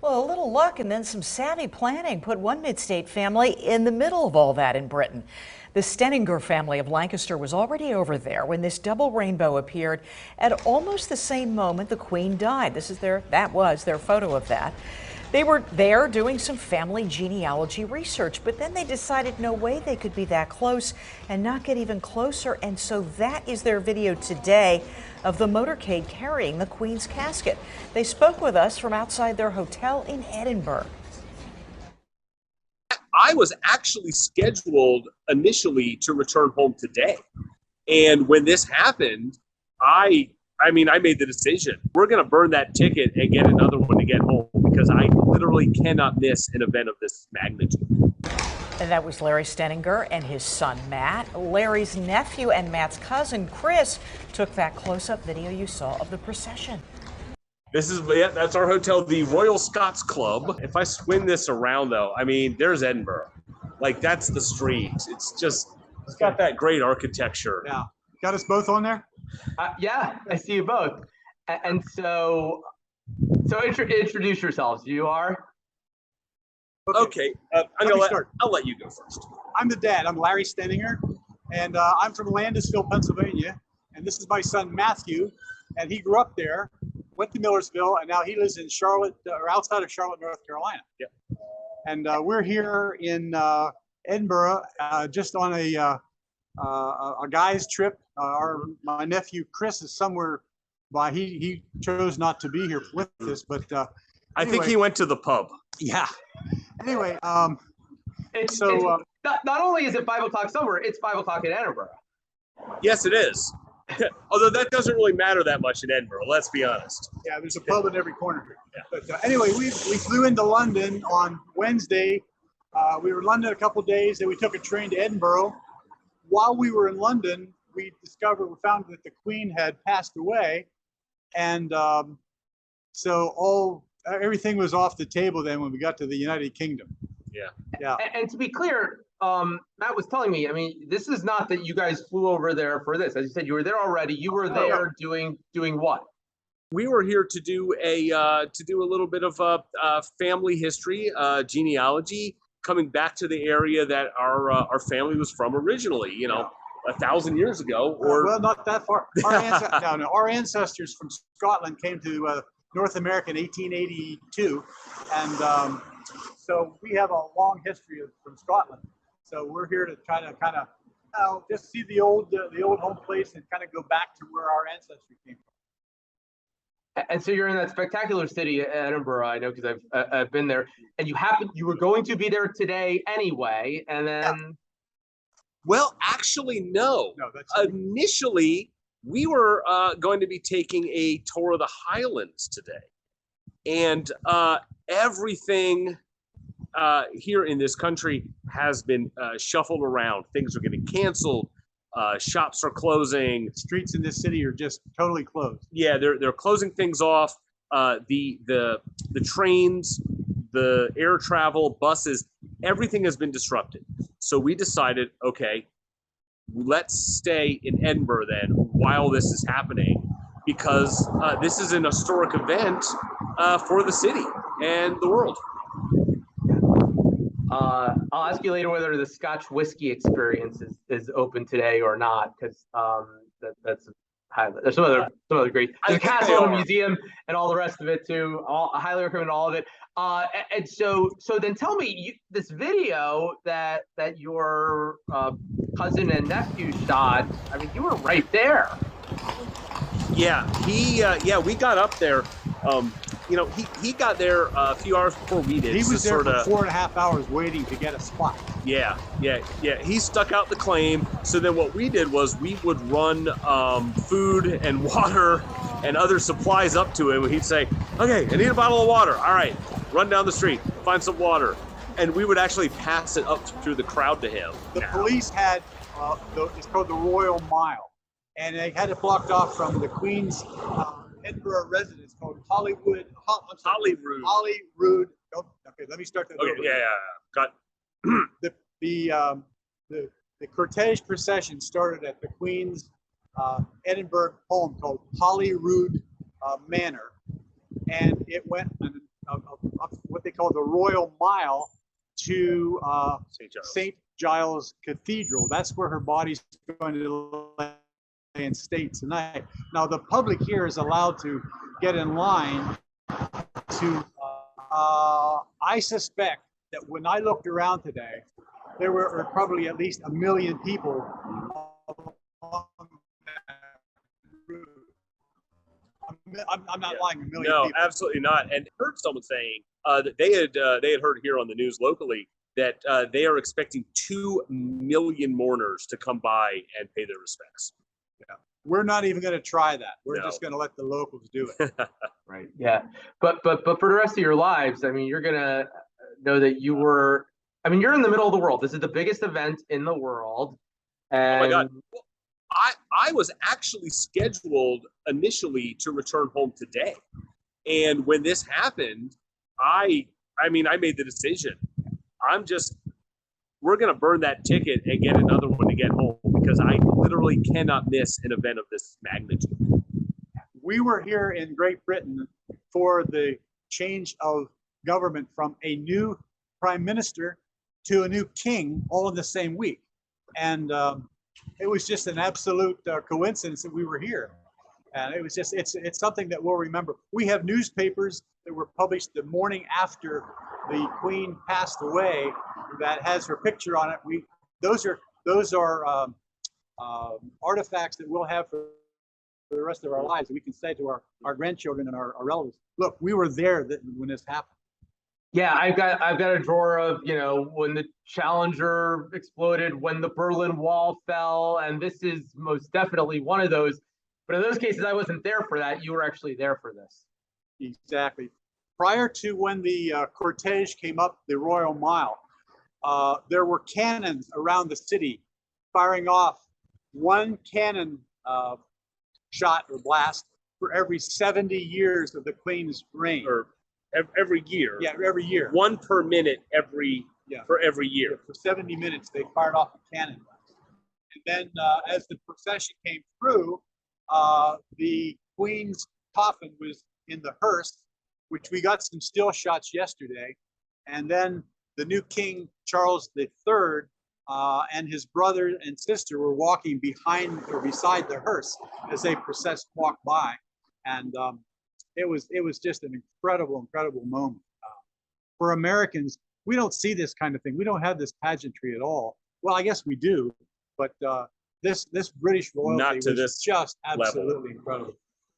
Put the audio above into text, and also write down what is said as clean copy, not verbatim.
Well, a little luck and then some savvy planning put one mid-state family in the middle of all that in Britain. The Stenninger family of Lancaster was already over there when this double rainbow appeared at almost the same moment the Queen died. That was their photo of that. They were there doing some family genealogy research, but then they decided no way they could be that close and not get even closer. And so that is their video today of the motorcade carrying the Queen's casket. They spoke with us from outside their hotel in Edinburgh. I was actually scheduled initially to return home today. And when this happened, I made the decision. We're going to burn that ticket and get another one to get home because I literally cannot miss an event of this magnitude. And that was Larry Stenninger and his son, Matt. Larry's nephew and Matt's cousin, Chris, took that close-up video you saw of the procession. That's our hotel, the Royal Scots Club. If I swing this around, though, there's Edinburgh. Like, that's the street. It's got that great architecture. Yeah. Got us both on there? Yeah, I see you both. And so introduce yourselves. You are? Okay. I'll let you go first. I'm the dad. I'm Larry Stenninger, and I'm from Lancaster, Pennsylvania. And this is my son, Matthew, and he grew up there, went to Millersville, and now he lives in Charlotte, or outside of Charlotte, North Carolina. Yeah. And we're here in Edinburgh, just on a guy's trip. My nephew Chris is somewhere by. He chose not to be here with us, but I think he went to the pub. Yeah. Anyway, not only is it 5 o'clock somewhere, it's 5 o'clock in Edinburgh. Yes, it is. Although that doesn't really matter that much in Edinburgh, let's be honest. Yeah, there's a pub in every corner here. Yeah. But anyway, we flew into London on Wednesday. We were in London a couple of days, then we took a train to Edinburgh. While we were in London, we found that the Queen had passed away, and so everything was off the table then when we got to the United Kingdom. Yeah. Yeah. And to be clear, Matt was telling me, this is not that you guys flew over there for this. As you said, you were there already. You were there doing what? We were here to do a little bit of family history, genealogy, coming back to the area that our family was from originally. 1,000 years ago, or well, not that far. Our ancestors from Scotland came to North America in 1882, and so we have a long history from Scotland. So we're here to kind of just see the old home place and kind of go back to where our ancestry came from. And so you're in that spectacular city, Edinburgh. I know because I've been there. And you were going to be there today anyway, and then. Yeah. Well, actually, no. Initially, we were going to be taking a tour of the Highlands today, and everything here in this country has been shuffled around. Things are getting canceled. Shops are closing. Streets in this city are just totally closed. Yeah, they're closing things off. The trains, the air travel, buses, everything has been disrupted. So we decided, okay, let's stay in Edinburgh then while this is happening, because this is an historic event for the city and the world. I'll ask you later whether the Scotch whiskey experience is open today or not, because that's there's some other great. There's a castle, museum, and all the rest of it too. I highly recommend all of it. And so then tell me, this video that your cousin and nephew shot. You were right there. Yeah, we got up there. He got there a few hours before we did. He was there for 4.5 hours waiting to get a spot. Yeah. He stuck out the claim. So then what we did was we would run food and water and other supplies up to him. He'd say, okay, I need a bottle of water. All right, run down the street, find some water. And we would actually pass it up through the crowd to him. The police had, it's called the Royal Mile. And they had it blocked off from the Queen's Edinburgh residence called Holyrood. Oh, okay, let me start that over. Okay, yeah. Got the cortege procession started at the Queen's Edinburgh home called Holyrood Manor, and it went up call the Royal Mile to St. St. Giles Cathedral. That's where her body's going to lay in state tonight. Now, the public here is allowed to get in line to, I suspect that when I looked around today, there were probably at least 1 million people along that route. I'm not lying, 1 million No, people. absolutely not. And I heard someone saying that they had heard here on the news locally that they are expecting 2 million mourners to come by and pay their respects. Yeah. We're not even going to try that. We're No. just going to let the locals do it. Right. Yeah. But for the rest of your lives, I mean, you're gonna know that you were. I mean, you're in the middle of the world. This is the biggest event in the world. And Oh my God. Well, I was actually scheduled initially to return home today. And when this happened, I made the decision. We're going to burn that ticket and get another one to get home because I literally cannot miss an event of this magnitude. We were here in Great Britain for the change of government from a new prime minister to a new king all in the same week. And it was just an absolute coincidence that we were here. And it was just, it's something that we'll remember. We have newspapers that were published the morning after the Queen passed away that has her picture on it. Those are artifacts that we'll have for the rest of our lives. We can say to our grandchildren and our relatives, look, we were there when this happened. yeah, I've got a drawer of, when the Challenger exploded, when the Berlin Wall fell, and this is most definitely one of those. But in those cases, I wasn't there for that. You were actually there for this. Exactly. Prior to when the cortege came up the Royal Mile, there were cannons around the city firing off one cannon shot or blast for every 70 years of the Queen's reign. Or every year. Yeah, every year. One per minute for every year. Yeah, for 70 minutes, they fired off a cannon blast. And then as the procession came through, the Queen's coffin was in the hearse, which we got some still shots yesterday. And then the new King Charles III and his brother and sister were walking behind or beside the hearse as they walked by. And it was just an incredible moment. For Americans, we don't see this kind of thing. We don't have this pageantry at all. Well, I guess we do, but this British royalty was just absolutely incredible.